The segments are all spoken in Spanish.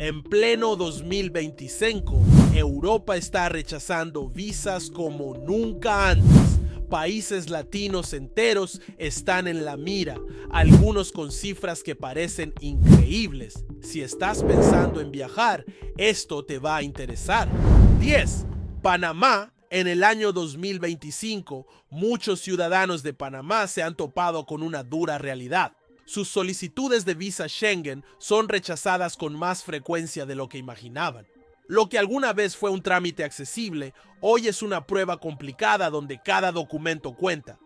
En pleno 2025, Europa está rechazando visas como nunca antes. Países latinos enteros están en la mira, algunos con cifras que parecen increíbles. Si estás pensando en viajar, esto te va a interesar. 10. Panamá. En el año 2025, muchos ciudadanos de Panamá se han topado con una dura realidad. Sus solicitudes de visa Schengen son rechazadas con más frecuencia de lo que imaginaban. Lo que alguna vez fue un trámite accesible, hoy es una prueba complicada donde cada documento cuenta.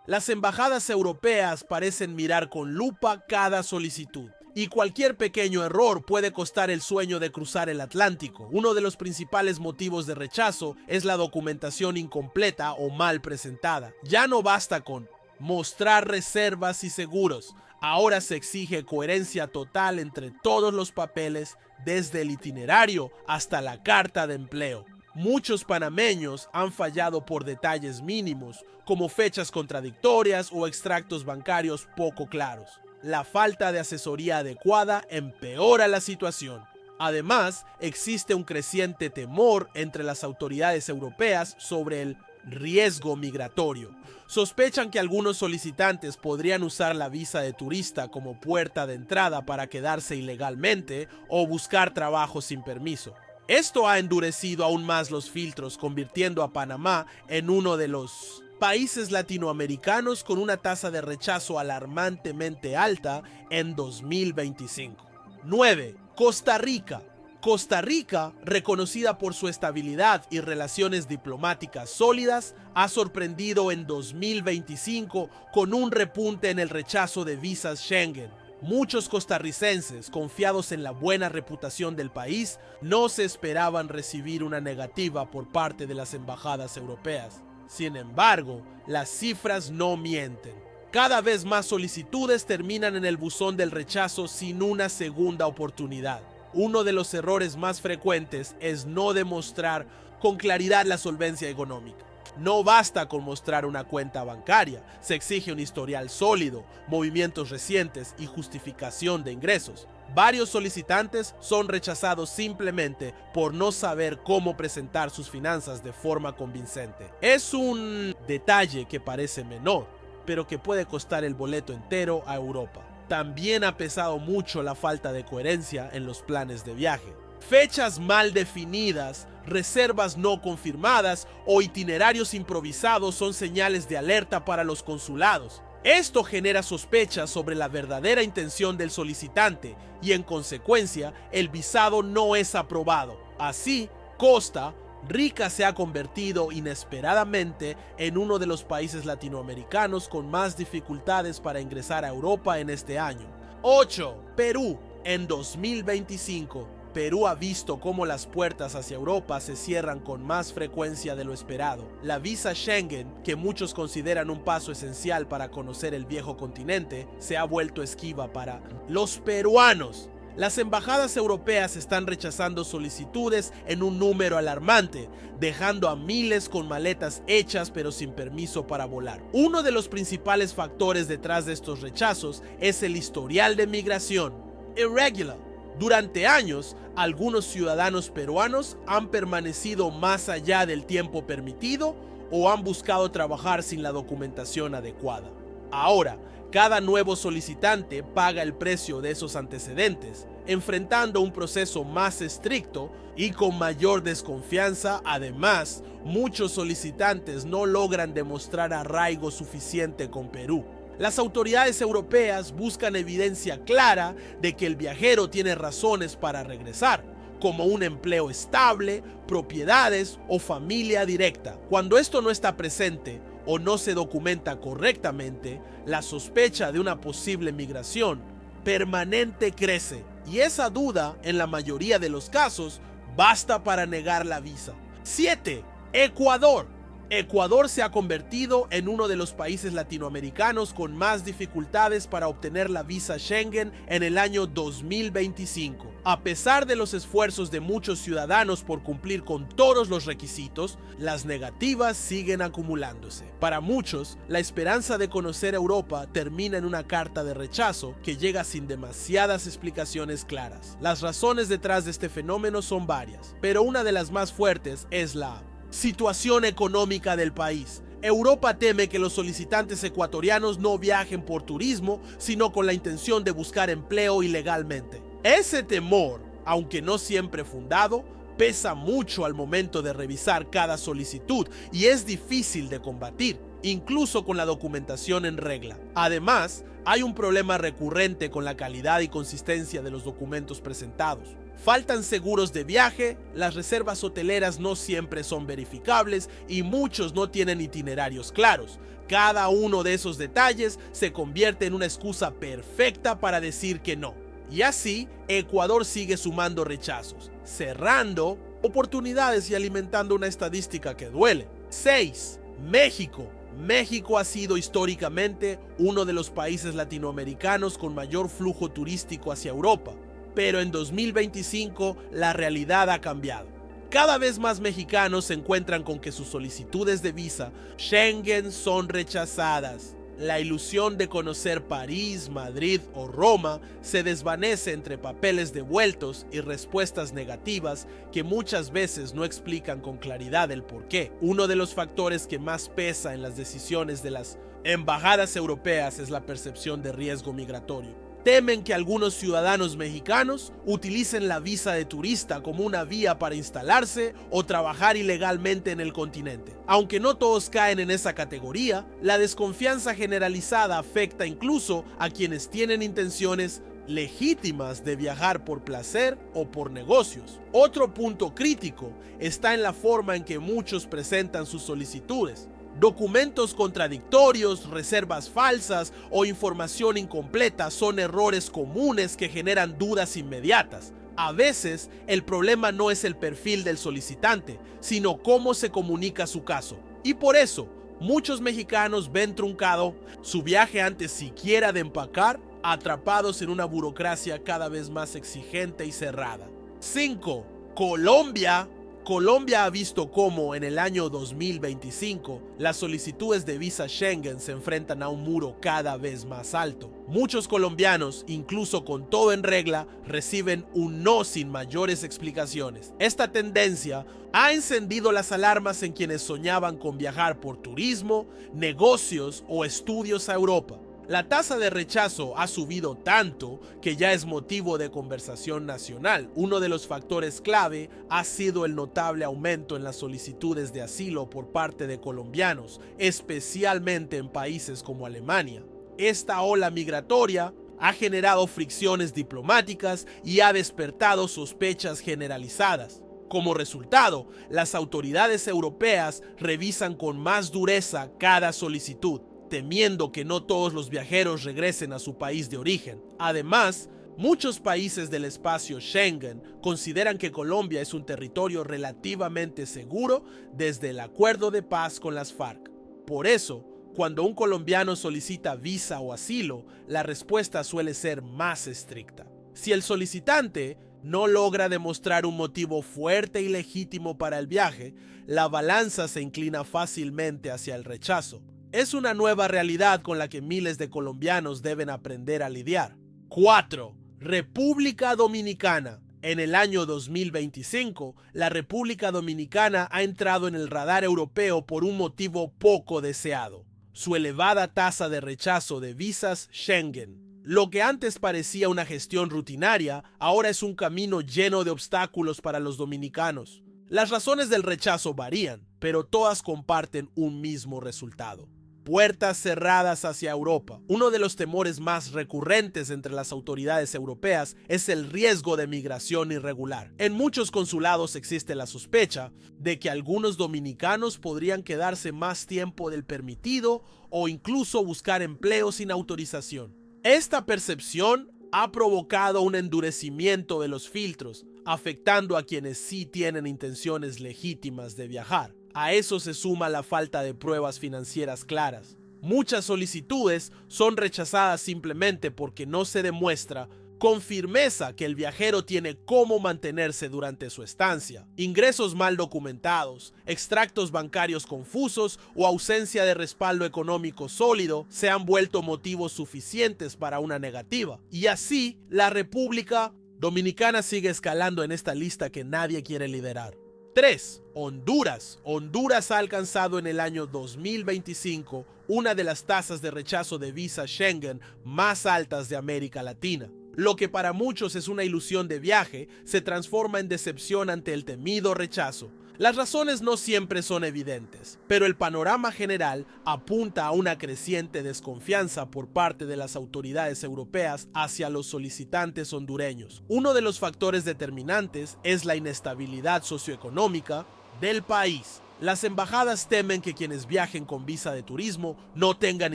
Las embajadas europeas parecen mirar con lupa cada solicitud, y cualquier pequeño error puede costar el sueño de cruzar el Atlántico. Uno de los principales motivos de rechazo es la documentación incompleta o mal presentada. Ya no basta con mostrar reservas y seguros. Ahora se exige coherencia total entre todos los papeles, desde el itinerario hasta la carta de empleo. Muchos panameños han fallado por detalles mínimos, como fechas contradictorias o extractos bancarios poco claros. La falta de asesoría adecuada empeora la situación. Además, existe un creciente temor entre las autoridades europeas sobre el riesgo migratorio. Sospechan que algunos solicitantes podrían usar la visa de turista como puerta de entrada para quedarse ilegalmente o buscar trabajo sin permiso. Esto ha endurecido aún más los filtros, convirtiendo a Panamá en uno de los países latinoamericanos con una tasa de rechazo alarmantemente alta en 2025. 9. Costa Rica. Costa Rica, reconocida por su estabilidad y relaciones diplomáticas sólidas, ha sorprendido en 2025 con un repunte en el rechazo de visas Schengen. Muchos costarricenses, confiados en la buena reputación del país, no se esperaban recibir una negativa por parte de las embajadas europeas. Sin embargo, las cifras no mienten. Cada vez más solicitudes terminan en el buzón del rechazo sin una segunda oportunidad. Uno de los errores más frecuentes es no demostrar con claridad la solvencia económica. No basta con mostrar una cuenta bancaria, se exige un historial sólido, movimientos recientes y justificación de ingresos. Varios solicitantes son rechazados simplemente por no saber cómo presentar sus finanzas de forma convincente. Es un detalle que parece menor, pero que puede costar el boleto entero a Europa. También ha pesado mucho la falta de coherencia en los planes de viaje. Fechas mal definidas, reservas no confirmadas o itinerarios improvisados son señales de alerta para los consulados. Esto genera sospechas sobre la verdadera intención del solicitante y, en consecuencia, el visado no es aprobado. Así, Costa Rica se ha convertido inesperadamente en uno de los países latinoamericanos con más dificultades para ingresar a Europa en este año. 8. Perú. En 2025, Perú ha visto cómo las puertas hacia Europa se cierran con más frecuencia de lo esperado. La visa Schengen, que muchos consideran un paso esencial para conocer el viejo continente, se ha vuelto esquiva para los peruanos. Las embajadas europeas están rechazando solicitudes en un número alarmante, dejando a miles con maletas hechas pero sin permiso para volar. Uno de los principales factores detrás de estos rechazos es el historial de migración, irregular. Durante años, algunos ciudadanos peruanos han permanecido más allá del tiempo permitido o han buscado trabajar sin la documentación adecuada. Ahora, cada nuevo solicitante paga el precio de esos antecedentes, enfrentando un proceso más estricto y con mayor desconfianza. Además, muchos solicitantes no logran demostrar arraigo suficiente con Perú. Las autoridades europeas buscan evidencia clara de que el viajero tiene razones para regresar, como un empleo estable, propiedades o familia directa. Cuando esto no está presente o no se documenta correctamente, la sospecha de una posible migración permanente crece, y esa duda, en la mayoría de los casos, basta para negar la visa. 7. Ecuador. Ecuador se ha convertido en uno de los países latinoamericanos con más dificultades para obtener la visa Schengen en el año 2025. A pesar de los esfuerzos de muchos ciudadanos por cumplir con todos los requisitos, las negativas siguen acumulándose. Para muchos, la esperanza de conocer Europa termina en una carta de rechazo que llega sin demasiadas explicaciones claras. Las razones detrás de este fenómeno son varias, pero una de las más fuertes es la situación económica del país. Europa teme que los solicitantes ecuatorianos no viajen por turismo, sino con la intención de buscar empleo ilegalmente. Ese temor, aunque no siempre fundado, pesa mucho al momento de revisar cada solicitud y es difícil de combatir, incluso con la documentación en regla. Además, hay un problema recurrente con la calidad y consistencia de los documentos presentados. Faltan seguros de viaje, las reservas hoteleras no siempre son verificables y muchos no tienen itinerarios claros. Cada uno de esos detalles se convierte en una excusa perfecta para decir que no. Y así, Ecuador sigue sumando rechazos, cerrando oportunidades y alimentando una estadística que duele. 6. México. México ha sido históricamente uno de los países latinoamericanos con mayor flujo turístico hacia Europa, pero en 2025 la realidad ha cambiado. Cada vez más mexicanos se encuentran con que sus solicitudes de visa Schengen son rechazadas. La ilusión de conocer París, Madrid o Roma se desvanece entre papeles devueltos y respuestas negativas que muchas veces no explican con claridad el porqué. Uno de los factores que más pesa en las decisiones de las embajadas europeas es la percepción de riesgo migratorio. Temen que algunos ciudadanos mexicanos utilicen la visa de turista como una vía para instalarse o trabajar ilegalmente en el continente. Aunque no todos caen en esa categoría, la desconfianza generalizada afecta incluso a quienes tienen intenciones legítimas de viajar por placer o por negocios. Otro punto crítico está en la forma en que muchos presentan sus solicitudes. Documentos contradictorios, reservas falsas o información incompleta son errores comunes que generan dudas inmediatas. A veces, el problema no es el perfil del solicitante, sino cómo se comunica su caso. Y por eso, muchos mexicanos ven truncado su viaje antes siquiera de empacar, atrapados en una burocracia cada vez más exigente y cerrada. 5. Colombia ha visto cómo en el año 2025 las solicitudes de visa Schengen se enfrentan a un muro cada vez más alto. Muchos colombianos, incluso con todo en regla, reciben un no sin mayores explicaciones. Esta tendencia ha encendido las alarmas en quienes soñaban con viajar por turismo, negocios o estudios a Europa. La tasa de rechazo ha subido tanto que ya es motivo de conversación nacional. Uno de los factores clave ha sido el notable aumento en las solicitudes de asilo por parte de colombianos, especialmente en países como Alemania. Esta ola migratoria ha generado fricciones diplomáticas y ha despertado sospechas generalizadas. Como resultado, las autoridades europeas revisan con más dureza cada solicitud, temiendo que no todos los viajeros regresen a su país de origen. Además, muchos países del espacio Schengen consideran que Colombia es un territorio relativamente seguro desde el acuerdo de paz con las FARC. Por eso, cuando un colombiano solicita visa o asilo, la respuesta suele ser más estricta. Si el solicitante no logra demostrar un motivo fuerte y legítimo para el viaje, la balanza se inclina fácilmente hacia el rechazo. Es una nueva realidad con la que miles de colombianos deben aprender a lidiar. 4. República Dominicana. En el año 2025, la República Dominicana ha entrado en el radar europeo por un motivo poco deseado: su elevada tasa de rechazo de visas Schengen. Lo que antes parecía una gestión rutinaria, ahora es un camino lleno de obstáculos para los dominicanos. Las razones del rechazo varían, pero todas comparten un mismo resultado: puertas cerradas hacia Europa. Uno de los temores más recurrentes entre las autoridades europeas es el riesgo de migración irregular. En muchos consulados existe la sospecha de que algunos dominicanos podrían quedarse más tiempo del permitido o incluso buscar empleo sin autorización. Esta percepción ha provocado un endurecimiento de los filtros, afectando a quienes sí tienen intenciones legítimas de viajar. A eso se suma la falta de pruebas financieras claras. Muchas solicitudes son rechazadas simplemente porque no se demuestra con firmeza que el viajero tiene cómo mantenerse durante su estancia. Ingresos mal documentados, extractos bancarios confusos o ausencia de respaldo económico sólido se han vuelto motivos suficientes para una negativa. Y así, la República Dominicana sigue escalando en esta lista que nadie quiere liderar. 3. Honduras. Honduras ha alcanzado en el año 2025 una de las tasas de rechazo de visa Schengen más altas de América Latina. Lo que para muchos es una ilusión de viaje, se transforma en decepción ante el temido rechazo. Las razones no siempre son evidentes, pero el panorama general apunta a una creciente desconfianza por parte de las autoridades europeas hacia los solicitantes hondureños. Uno de los factores determinantes es la inestabilidad socioeconómica del país. Las embajadas temen que quienes viajen con visa de turismo no tengan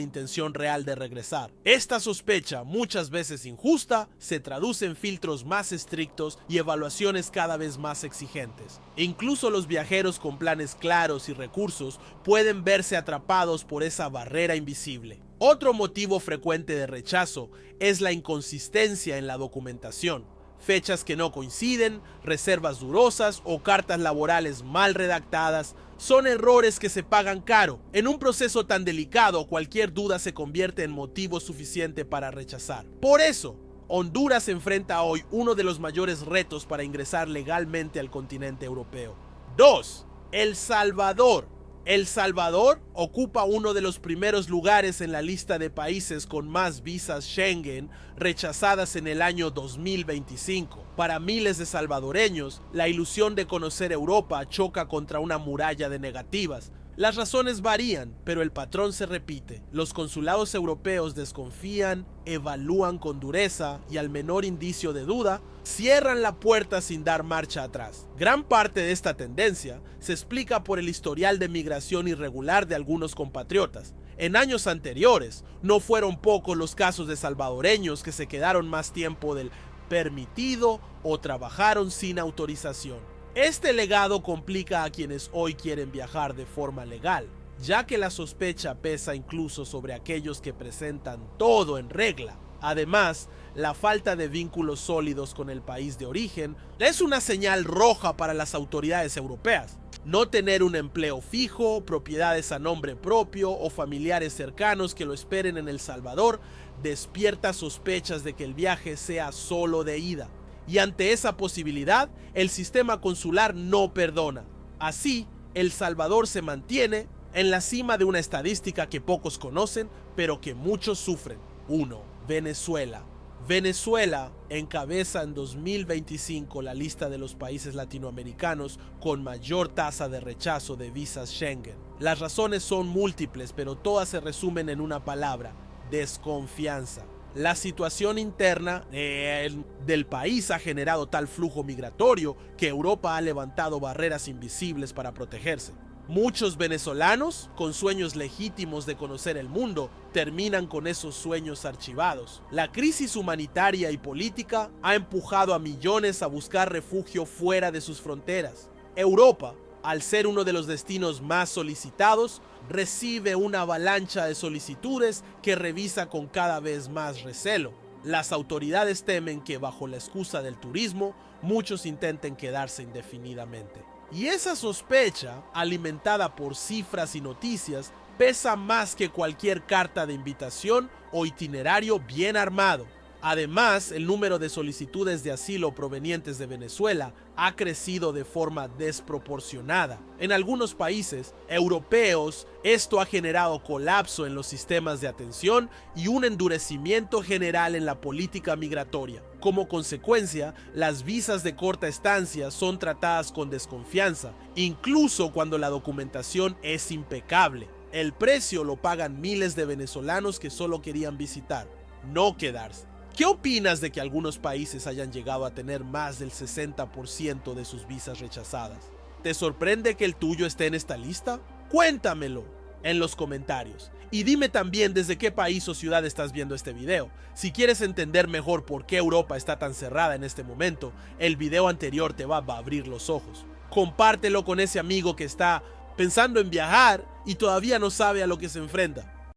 intención real de regresar. Esta sospecha, muchas veces injusta, se traduce en filtros más estrictos y evaluaciones cada vez más exigentes. Incluso los viajeros con planes claros y recursos pueden verse atrapados por esa barrera invisible. Otro motivo frecuente de rechazo es la inconsistencia en la documentación. Fechas que no coinciden, reservas dudosas o cartas laborales mal redactadas son errores que se pagan caro. En un proceso tan delicado, cualquier duda se convierte en motivo suficiente para rechazar. Por eso, Honduras enfrenta hoy uno de los mayores retos para ingresar legalmente al continente europeo. 2. El Salvador. El Salvador ocupa uno de los primeros lugares en la lista de países con más visas Schengen rechazadas en el año 2025. Para miles de salvadoreños, la ilusión de conocer Europa choca contra una muralla de negativas. Las razones varían, pero el patrón se repite. Los consulados europeos desconfían, evalúan con dureza y al menor indicio de duda, cierran la puerta sin dar marcha atrás. Gran parte de esta tendencia se explica por el historial de migración irregular de algunos compatriotas. En años anteriores, no fueron pocos los casos de salvadoreños que se quedaron más tiempo del permitido o trabajaron sin autorización. Este legado complica a quienes hoy quieren viajar de forma legal, ya que la sospecha pesa incluso sobre aquellos que presentan todo en regla. Además, la falta de vínculos sólidos con el país de origen es una señal roja para las autoridades europeas. No tener un empleo fijo, propiedades a nombre propio o familiares cercanos que lo esperen en El Salvador despierta sospechas de que el viaje sea solo de ida. Y ante esa posibilidad, el sistema consular no perdona. Así, El Salvador se mantiene en la cima de una estadística que pocos conocen, pero que muchos sufren. 1. Venezuela. Venezuela encabeza en 2025 la lista de los países latinoamericanos con mayor tasa de rechazo de visas Schengen. Las razones son múltiples, pero todas se resumen en una palabra: desconfianza. La situación interna del país ha generado tal flujo migratorio que Europa ha levantado barreras invisibles para protegerse. Muchos venezolanos, con sueños legítimos de conocer el mundo, terminan con esos sueños archivados. La crisis humanitaria y política ha empujado a millones a buscar refugio fuera de sus fronteras. Europa, al ser uno de los destinos más solicitados, recibe una avalancha de solicitudes que revisa con cada vez más recelo. Las autoridades temen que, bajo la excusa del turismo, muchos intenten quedarse indefinidamente. Y esa sospecha, alimentada por cifras y noticias, pesa más que cualquier carta de invitación o itinerario bien armado. Además, el número de solicitudes de asilo provenientes de Venezuela ha crecido de forma desproporcionada. En algunos países europeos, esto ha generado colapso en los sistemas de atención y un endurecimiento general en la política migratoria. Como consecuencia, las visas de corta estancia son tratadas con desconfianza, incluso cuando la documentación es impecable. El precio lo pagan miles de venezolanos que solo querían visitar, no quedarse. ¿Qué opinas de que algunos países hayan llegado a tener más del 60% de sus visas rechazadas? ¿Te sorprende que el tuyo esté en esta lista? Cuéntamelo en los comentarios. Y dime también desde qué país o ciudad estás viendo este video. Si quieres entender mejor por qué Europa está tan cerrada en este momento, el video anterior te va a abrir los ojos. Compártelo con ese amigo que está pensando en viajar y todavía no sabe a lo que se enfrenta.